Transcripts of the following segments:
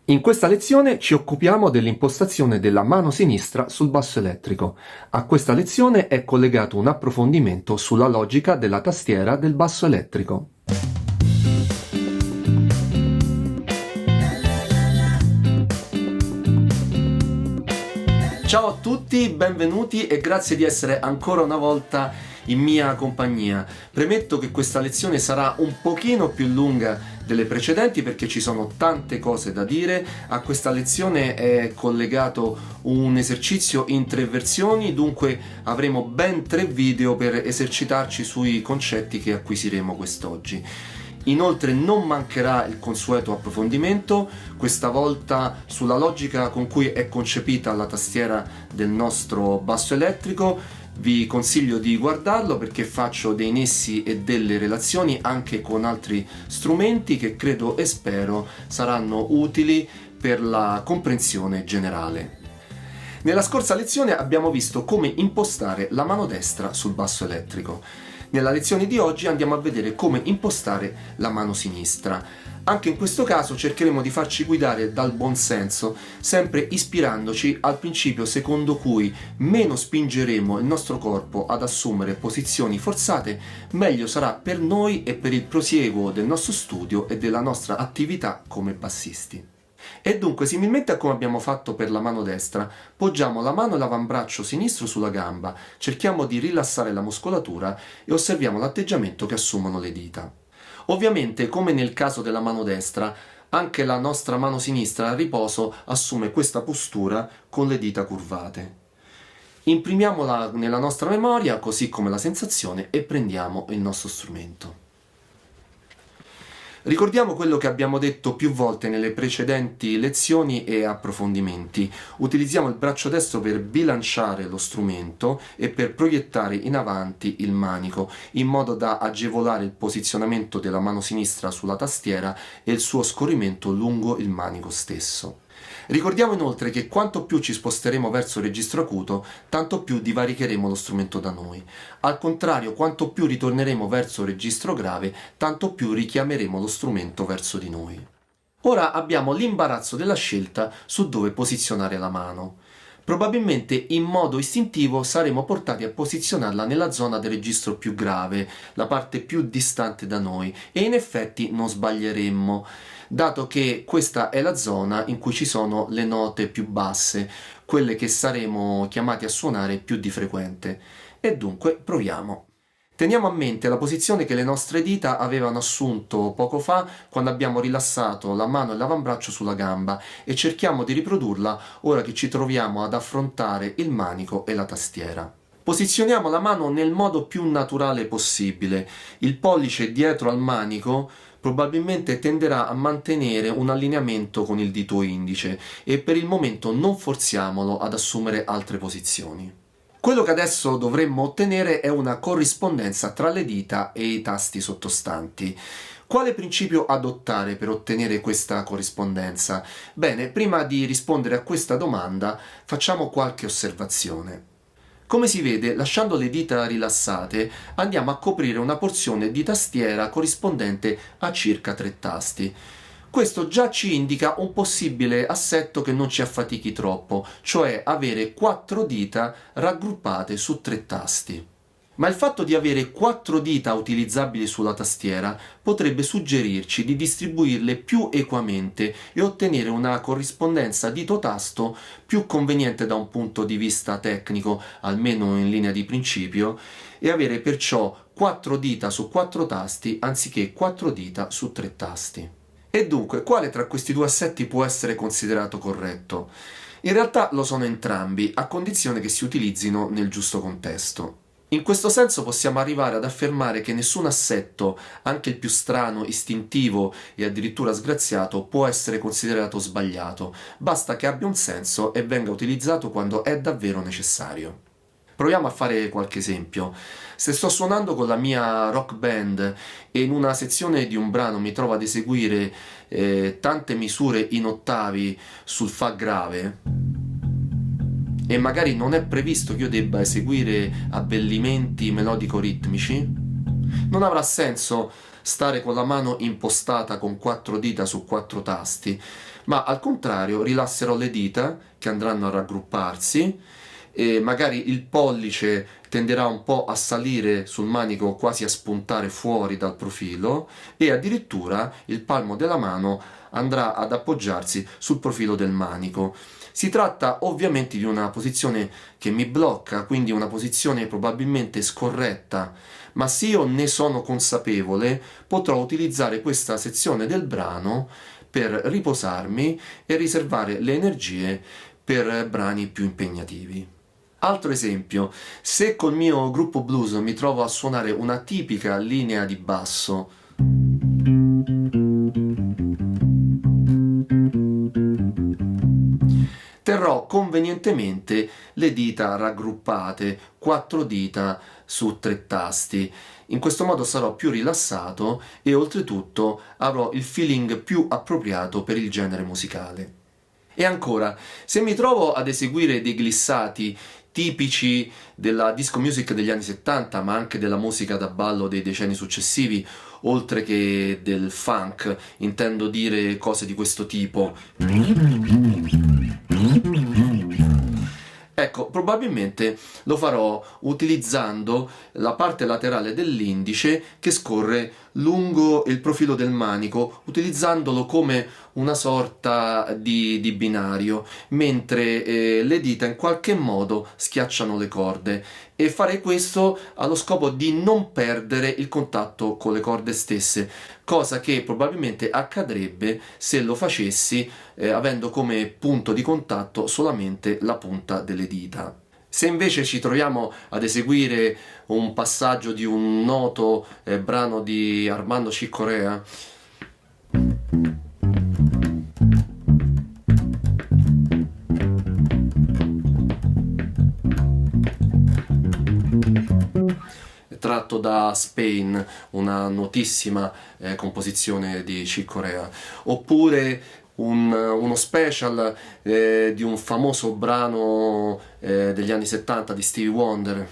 In questa lezione ci occupiamo dell'impostazione della mano sinistra sul basso elettrico. A questa lezione è collegato un approfondimento sulla logica della tastiera del basso elettrico. Ciao a tutti, benvenuti e grazie di essere ancora una volta in mia compagnia. Premetto che questa lezione sarà un pochino più lunga delle precedenti perché ci sono tante cose da dire. A questa lezione è collegato un esercizio in 3 versioni, dunque avremo ben 3 video per esercitarci sui concetti che acquisiremo quest'oggi. Inoltre non mancherà il consueto approfondimento, questa volta sulla logica con cui è concepita la tastiera del nostro basso elettrico. Vi consiglio di guardarlo perché faccio dei nessi e delle relazioni anche con altri strumenti che credo e spero saranno utili per la comprensione generale. Nella scorsa lezione abbiamo visto come impostare la mano destra sul basso elettrico. Nella lezione di oggi andiamo a vedere come impostare la mano sinistra. Anche in questo caso cercheremo di farci guidare dal buon senso, sempre ispirandoci al principio secondo cui meno spingeremo il nostro corpo ad assumere posizioni forzate, meglio sarà per noi e per il prosieguo del nostro studio e della nostra attività come bassisti. E dunque, similmente a come abbiamo fatto per la mano destra, poggiamo la mano e l'avambraccio sinistro sulla gamba, cerchiamo di rilassare la muscolatura e osserviamo l'atteggiamento che assumono le dita. Ovviamente, come nel caso della mano destra, anche la nostra mano sinistra a riposo assume questa postura con le dita curvate. Imprimiamola nella nostra memoria, così come la sensazione, e prendiamo il nostro strumento. Ricordiamo quello che abbiamo detto più volte nelle precedenti lezioni e approfondimenti. Utilizziamo il braccio destro per bilanciare lo strumento e per proiettare in avanti il manico, in modo da agevolare il posizionamento della mano sinistra sulla tastiera e il suo scorrimento lungo il manico stesso. Ricordiamo inoltre che quanto più ci sposteremo verso il registro acuto, tanto più divaricheremo lo strumento da noi. Al contrario, quanto più ritorneremo verso il registro grave, tanto più richiameremo lo strumento verso di noi. Ora abbiamo l'imbarazzo della scelta su dove posizionare la mano. Probabilmente in modo istintivo saremo portati a posizionarla nella zona del registro più grave, la parte più distante da noi, e in effetti non sbaglieremmo, dato che questa è la zona in cui ci sono le note più basse, quelle che saremo chiamati a suonare più di frequente. E dunque proviamo. Teniamo a mente la posizione che le nostre dita avevano assunto poco fa quando abbiamo rilassato la mano e l'avambraccio sulla gamba e cerchiamo di riprodurla ora che ci troviamo ad affrontare il manico e la tastiera. Posizioniamo la mano nel modo più naturale possibile. Il pollice dietro al manico probabilmente tenderà a mantenere un allineamento con il dito indice e per il momento non forziamolo ad assumere altre posizioni. Quello che adesso dovremmo ottenere è una corrispondenza tra le dita e i tasti sottostanti. Quale principio adottare per ottenere questa corrispondenza? Bene, prima di rispondere a questa domanda facciamo qualche osservazione. Come si vede, lasciando le dita rilassate, andiamo a coprire una porzione di tastiera corrispondente a circa 3 tasti. Questo già ci indica un possibile assetto che non ci affatichi troppo, cioè avere 4 dita raggruppate su 3 tasti. Ma il fatto di avere 4 dita utilizzabili sulla tastiera potrebbe suggerirci di distribuirle più equamente e ottenere una corrispondenza dito-tasto più conveniente da un punto di vista tecnico, almeno in linea di principio, e avere perciò 4 dita su 4 tasti anziché 4 dita su 3 tasti. E dunque, quale tra questi 2 assetti può essere considerato corretto? In realtà lo sono entrambi, a condizione che si utilizzino nel giusto contesto. In questo senso possiamo arrivare ad affermare che nessun assetto, anche il più strano, istintivo e addirittura sgraziato, può essere considerato sbagliato, basta che abbia un senso e venga utilizzato quando è davvero necessario. Proviamo a fare qualche esempio. Se sto suonando con la mia rock band e in una sezione di un brano mi trovo ad eseguire tante misure in ottavi sul Fa grave, e magari non è previsto che io debba eseguire abbellimenti melodico-ritmici, non avrà senso stare con la mano impostata con 4 dita su 4 tasti, ma al contrario rilasserò le dita che andranno a raggrupparsi e magari il pollice tenderà un po' a salire sul manico, quasi a spuntare fuori dal profilo, e addirittura il palmo della mano andrà ad appoggiarsi sul profilo del manico. Si tratta ovviamente di una posizione che mi blocca, quindi una posizione probabilmente scorretta, ma se io ne sono consapevole potrò utilizzare questa sezione del brano per riposarmi e riservare le energie per brani più impegnativi. Altro esempio, se col mio gruppo blues mi trovo a suonare una tipica linea di basso, terrò convenientemente le dita raggruppate, 4 dita su 3 tasti. In questo modo sarò più rilassato e oltretutto avrò il feeling più appropriato per il genere musicale. E ancora, se mi trovo ad eseguire dei glissati tipici della disco music degli anni 70, ma anche della musica da ballo dei decenni successivi, oltre che del funk, intendo dire cose di questo tipo. Ecco, probabilmente lo farò utilizzando la parte laterale dell'indice che scorre lungo il profilo del manico, utilizzandolo come una sorta di binario, mentre le dita in qualche modo schiacciano le corde, e farei questo allo scopo di non perdere il contatto con le corde stesse, cosa che probabilmente accadrebbe se lo facessi avendo come punto di contatto solamente la punta delle dita. Se invece ci troviamo ad eseguire un passaggio di un noto brano di Armando Chick Corea, tratto da Spain, una notissima composizione di Chick Corea, oppure uno special di un famoso brano degli anni 70 di Stevie Wonder.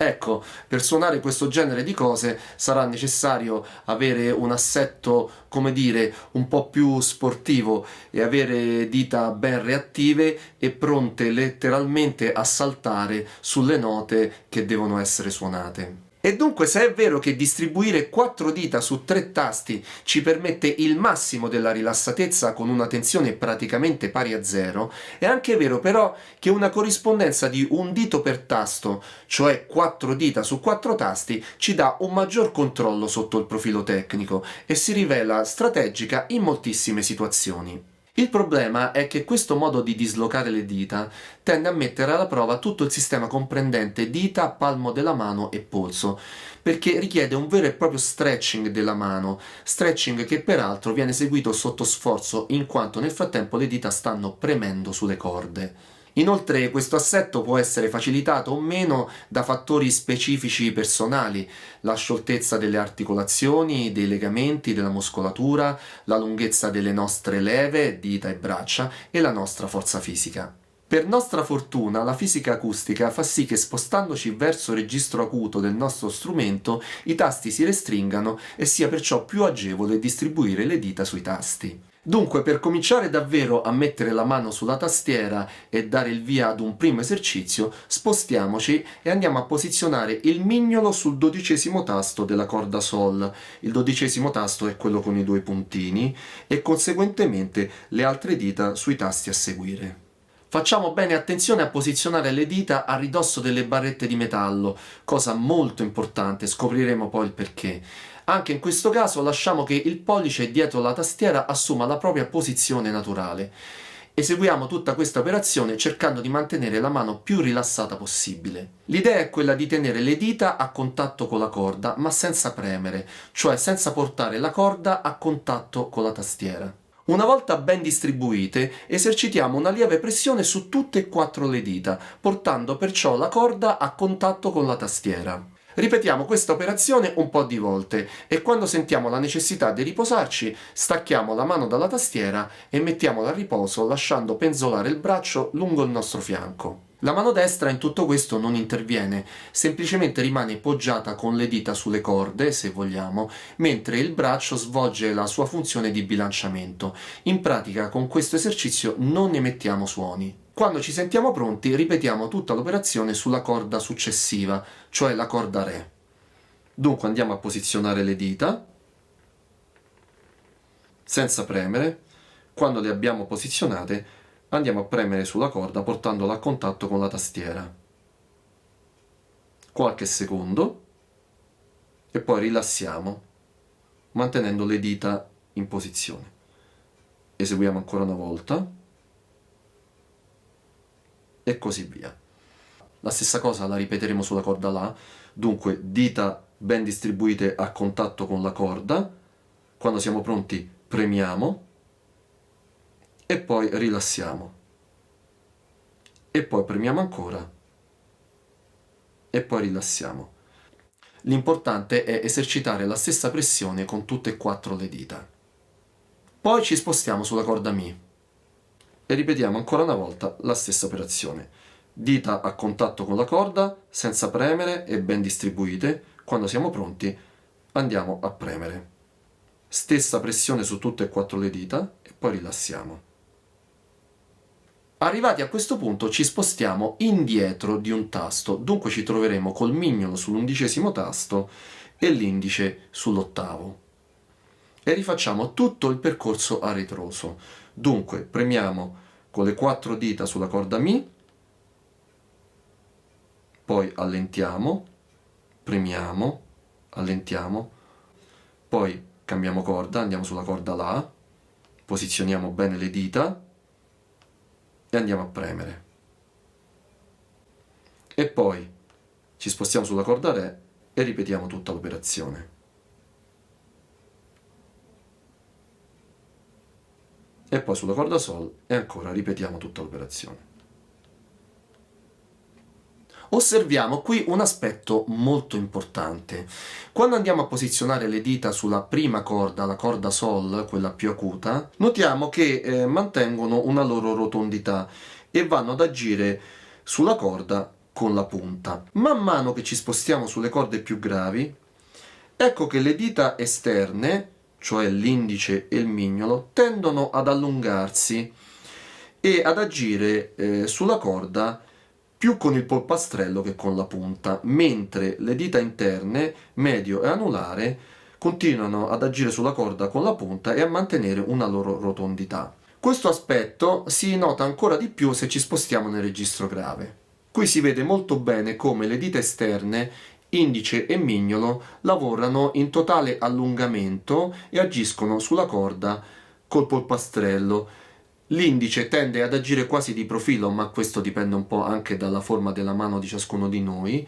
Ecco, per suonare questo genere di cose sarà necessario avere un assetto, come dire, un po' più sportivo e avere dita ben reattive e pronte letteralmente a saltare sulle note che devono essere suonate. E dunque, se è vero che distribuire 4 dita su 3 tasti ci permette il massimo della rilassatezza con una tensione praticamente pari a 0, è anche vero però che una corrispondenza di un dito per tasto, cioè 4 dita su 4 tasti, ci dà un maggior controllo sotto il profilo tecnico e si rivela strategica in moltissime situazioni. Il problema è che questo modo di dislocare le dita tende a mettere alla prova tutto il sistema comprendente dita, palmo della mano e polso, perché richiede un vero e proprio stretching della mano, stretching che peraltro viene eseguito sotto sforzo in quanto nel frattempo le dita stanno premendo sulle corde. Inoltre questo assetto può essere facilitato o meno da fattori specifici personali, la scioltezza delle articolazioni, dei legamenti, della muscolatura, la lunghezza delle nostre leve, dita e braccia e la nostra forza fisica. Per nostra fortuna la fisica acustica fa sì che spostandoci verso il registro acuto del nostro strumento i tasti si restringano e sia perciò più agevole distribuire le dita sui tasti. Dunque, per cominciare davvero a mettere la mano sulla tastiera e dare il via ad un primo esercizio, spostiamoci e andiamo a posizionare il mignolo sul 12° tasto della corda Sol. Il 12° tasto è quello con i 2 puntini e conseguentemente le altre dita sui tasti a seguire. Facciamo bene attenzione a posizionare le dita a ridosso delle barrette di metallo, cosa molto importante, scopriremo poi il perché. Anche in questo caso lasciamo che il pollice dietro la tastiera assuma la propria posizione naturale. Eseguiamo tutta questa operazione cercando di mantenere la mano più rilassata possibile. L'idea è quella di tenere le dita a contatto con la corda, ma senza premere, cioè senza portare la corda a contatto con la tastiera. Una volta ben distribuite, esercitiamo una lieve pressione su tutte e 4 le dita, portando perciò la corda a contatto con la tastiera. Ripetiamo questa operazione un po' di volte e quando sentiamo la necessità di riposarci, stacchiamo la mano dalla tastiera e mettiamola a riposo lasciando penzolare il braccio lungo il nostro fianco. La mano destra in tutto questo non interviene, semplicemente rimane poggiata con le dita sulle corde, se vogliamo, mentre il braccio svolge la sua funzione di bilanciamento. In pratica con questo esercizio non emettiamo suoni. Quando ci sentiamo pronti, ripetiamo tutta l'operazione sulla corda successiva, cioè la corda Re. Dunque andiamo a posizionare le dita, senza premere. Quando le abbiamo posizionate, andiamo a premere sulla corda portandola a contatto con la tastiera. Qualche secondo e poi rilassiamo, mantenendo le dita in posizione. Eseguiamo ancora una volta e così via. La stessa cosa la ripeteremo sulla corda La, dunque dita ben distribuite a contatto con la corda. Quando siamo pronti premiamo e poi rilassiamo e poi premiamo ancora e poi rilassiamo. L'importante è esercitare la stessa pressione con tutte e quattro le dita. Poi ci spostiamo sulla corda Mi e ripetiamo ancora una volta la stessa operazione. Dita a contatto con la corda, senza premere e ben distribuite. Quando siamo pronti andiamo a premere. Stessa pressione su tutte e quattro le dita e poi rilassiamo. Arrivati a questo punto ci spostiamo indietro di un tasto, dunque ci troveremo col mignolo sull'11° tasto e l'indice sull'8°. E rifacciamo tutto il percorso a ritroso. Dunque premiamo con le quattro dita sulla corda Mi, poi allentiamo, premiamo, allentiamo, poi cambiamo corda, andiamo sulla corda La, posizioniamo bene le dita e andiamo a premere. E poi ci spostiamo sulla corda Re e ripetiamo tutta l'operazione. E poi sulla corda Sol e ancora ripetiamo tutta l'operazione. Osserviamo qui un aspetto molto importante. Quando andiamo a posizionare le dita sulla prima corda, la corda Sol, quella più acuta, notiamo che mantengono una loro rotondità e vanno ad agire sulla corda con la punta. Man mano che ci spostiamo sulle corde più gravi, ecco che le dita esterne, cioè l'indice e il mignolo, tendono ad allungarsi e ad agire sulla corda più con il polpastrello che con la punta, mentre le dita interne, medio e anulare, continuano ad agire sulla corda con la punta e a mantenere una loro rotondità. Questo aspetto si nota ancora di più se ci spostiamo nel registro grave. Qui si vede molto bene come le dita esterne, indice e mignolo, lavorano in totale allungamento e agiscono sulla corda col polpastrello. L'indice tende ad agire quasi di profilo, ma questo dipende un po' anche dalla forma della mano di ciascuno di noi,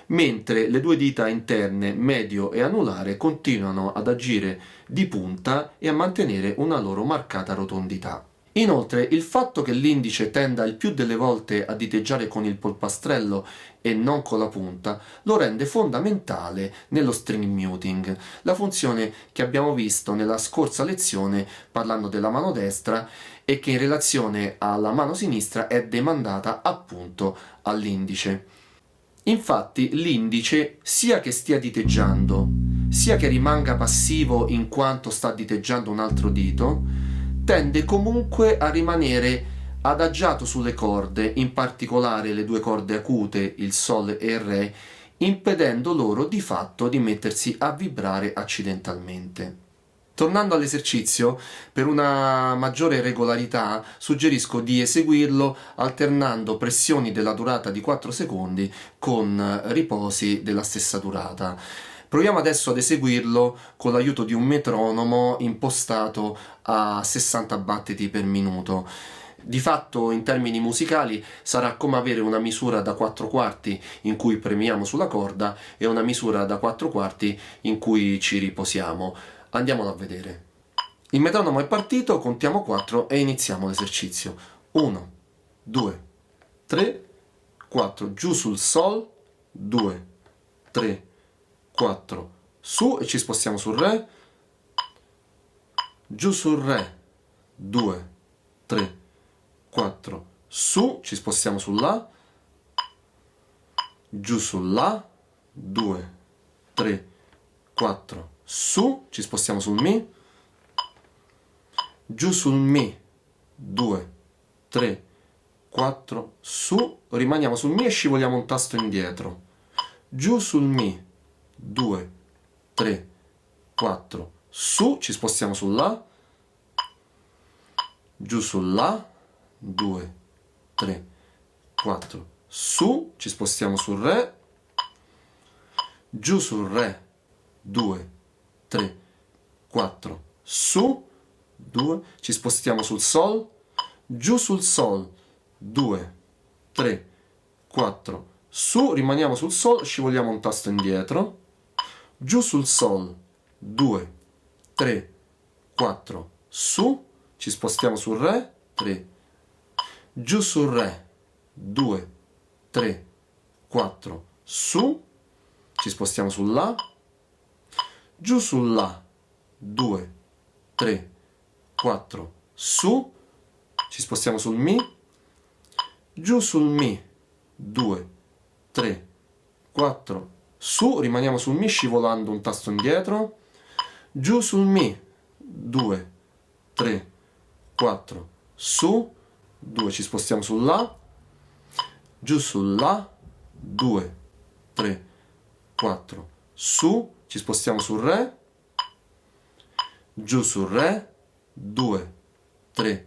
mentre le due dita interne, medio e anulare, continuano ad agire di punta e a mantenere una loro marcata rotondità. Inoltre, il fatto che l'indice tenda il più delle volte a diteggiare con il polpastrello e non con la punta lo rende fondamentale nello string muting, la funzione che abbiamo visto nella scorsa lezione parlando della mano destra e che in relazione alla mano sinistra è demandata appunto all'indice. Infatti l'indice, sia che stia diteggiando, sia che rimanga passivo in quanto sta diteggiando un altro dito, tende comunque a rimanere adagiato sulle corde, in particolare le due corde acute, il Sol e il Re, impedendo loro di fatto di mettersi a vibrare accidentalmente. Tornando all'esercizio, per una maggiore regolarità suggerisco di eseguirlo alternando pressioni della durata di 4 secondi con riposi della stessa durata. Proviamo adesso ad eseguirlo con l'aiuto di un metronomo impostato a 60 battiti per minuto. Di fatto, in termini musicali, sarà come avere una misura da 4 quarti in cui premiamo sulla corda e una misura da 4 quarti in cui ci riposiamo. Andiamolo a vedere. Il metronomo è partito, contiamo 4 e iniziamo l'esercizio. 1, 2, 3, 4, giù sul Sol, 2, 3, 4, su e ci spostiamo sul Re, giù sul Re, 2, 3, 4, su, ci spostiamo sul La, giù sul La, 2, 3, 4, su, ci spostiamo sul Mi, giù sul Mi, 2, 3, 4, su, rimaniamo sul Mi e scivoliamo un tasto indietro, giù sul Mi, 2, 3, 4, su, ci spostiamo sul La, giù sul La, 2, 3, 4, su, ci spostiamo sul Re, giù sul Re, 2, 3, 4, su, 2, ci spostiamo sul Sol, giù sul Sol, 2, 3, 4, su, rimaniamo sul Sol, scivoliamo un tasto indietro, giù sul Sol, 2, 3, 4, su, ci spostiamo sul Re, 3, giù sul Re, 2, 3, 4, su, ci spostiamo sul La, giù sul La, 2, 3, 4, su, ci spostiamo sul Mi, giù sul Mi, 2, 3, 4, su, rimaniamo sul Mi scivolando un tasto indietro, giù sul Mi, 2, 3, 4, su, 2, ci spostiamo sul La, giù sul La, 2, 3, 4, su, ci spostiamo sul Re, giù sul Re, 2, 3,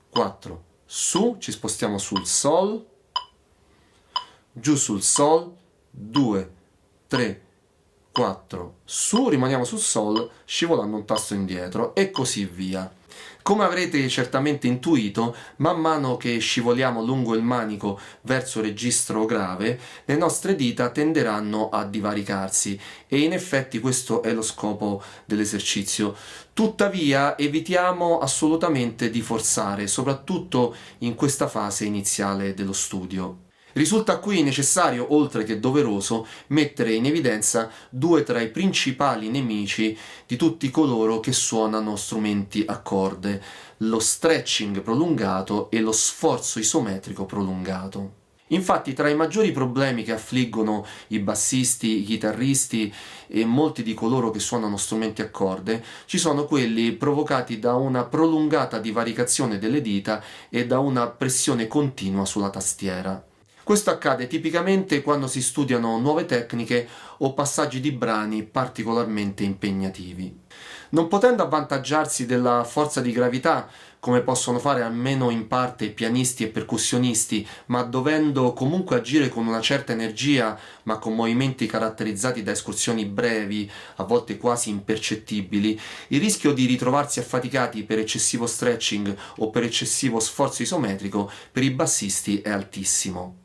4, su, ci spostiamo sul Sol, giù sul Sol, 2, 3, 4, su, rimaniamo sul Sol scivolando un tasto indietro e così via. Come avrete certamente intuito, man mano che scivoliamo lungo il manico verso il registro grave, le nostre dita tenderanno a divaricarsi e in effetti questo è lo scopo dell'esercizio. Tuttavia evitiamo assolutamente di forzare, soprattutto in questa fase iniziale dello studio. Risulta qui necessario, oltre che doveroso, mettere in evidenza due tra i principali nemici di tutti coloro che suonano strumenti a corde: lo stretching prolungato e lo sforzo isometrico prolungato. Infatti, tra i maggiori problemi che affliggono i bassisti, i chitarristi e molti di coloro che suonano strumenti a corde, ci sono quelli provocati da una prolungata divaricazione delle dita e da una pressione continua sulla tastiera. Questo accade tipicamente quando si studiano nuove tecniche o passaggi di brani particolarmente impegnativi. Non potendo avvantaggiarsi della forza di gravità, come possono fare almeno in parte pianisti e percussionisti, ma dovendo comunque agire con una certa energia, ma con movimenti caratterizzati da escursioni brevi, a volte quasi impercettibili, il rischio di ritrovarsi affaticati per eccessivo stretching o per eccessivo sforzo isometrico per i bassisti è altissimo.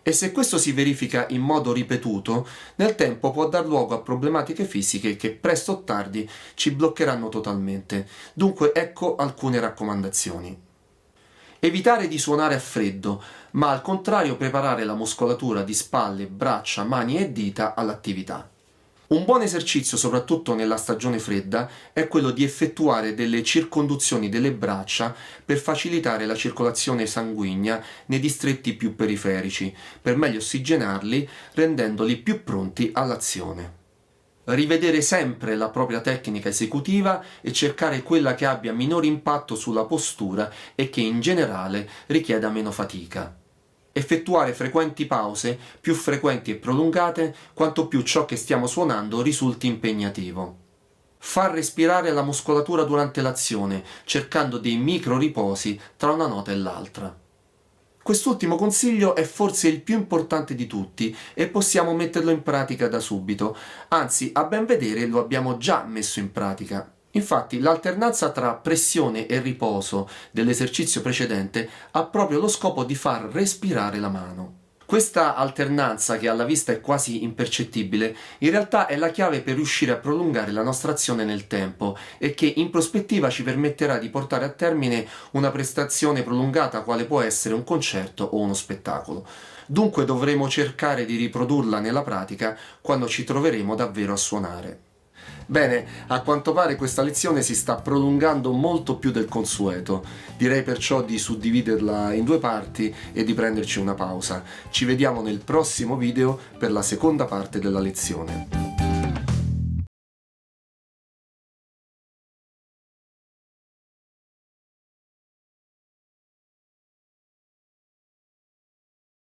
E se questo si verifica in modo ripetuto, nel tempo può dar luogo a problematiche fisiche che presto o tardi ci bloccheranno totalmente. Dunque ecco alcune raccomandazioni. Evitare di suonare a freddo, ma al contrario preparare la muscolatura di spalle, braccia, mani e dita all'attività. Un buon esercizio, soprattutto nella stagione fredda, è quello di effettuare delle circonduzioni delle braccia per facilitare la circolazione sanguigna nei distretti più periferici, per meglio ossigenarli, rendendoli più pronti all'azione. Rivedere sempre la propria tecnica esecutiva e cercare quella che abbia minore impatto sulla postura e che in generale richieda meno fatica. Effettuare frequenti pause, più frequenti e prolungate, quanto più ciò che stiamo suonando risulti impegnativo. Far respirare la muscolatura durante l'azione, cercando dei micro riposi tra una nota e l'altra. Quest'ultimo consiglio è forse il più importante di tutti e possiamo metterlo in pratica da subito, anzi, a ben vedere lo abbiamo già messo in pratica. Infatti, l'alternanza tra pressione e riposo dell'esercizio precedente ha proprio lo scopo di far respirare la mano. Questa alternanza, che alla vista è quasi impercettibile, in realtà è la chiave per riuscire a prolungare la nostra azione nel tempo e che in prospettiva ci permetterà di portare a termine una prestazione prolungata quale può essere un concerto o uno spettacolo. Dunque dovremo cercare di riprodurla nella pratica quando ci troveremo davvero a suonare. Bene, a quanto pare questa lezione si sta prolungando molto più del consueto. Direi perciò di suddividerla in due parti e di prenderci una pausa. Ci vediamo nel prossimo video per la seconda parte della lezione.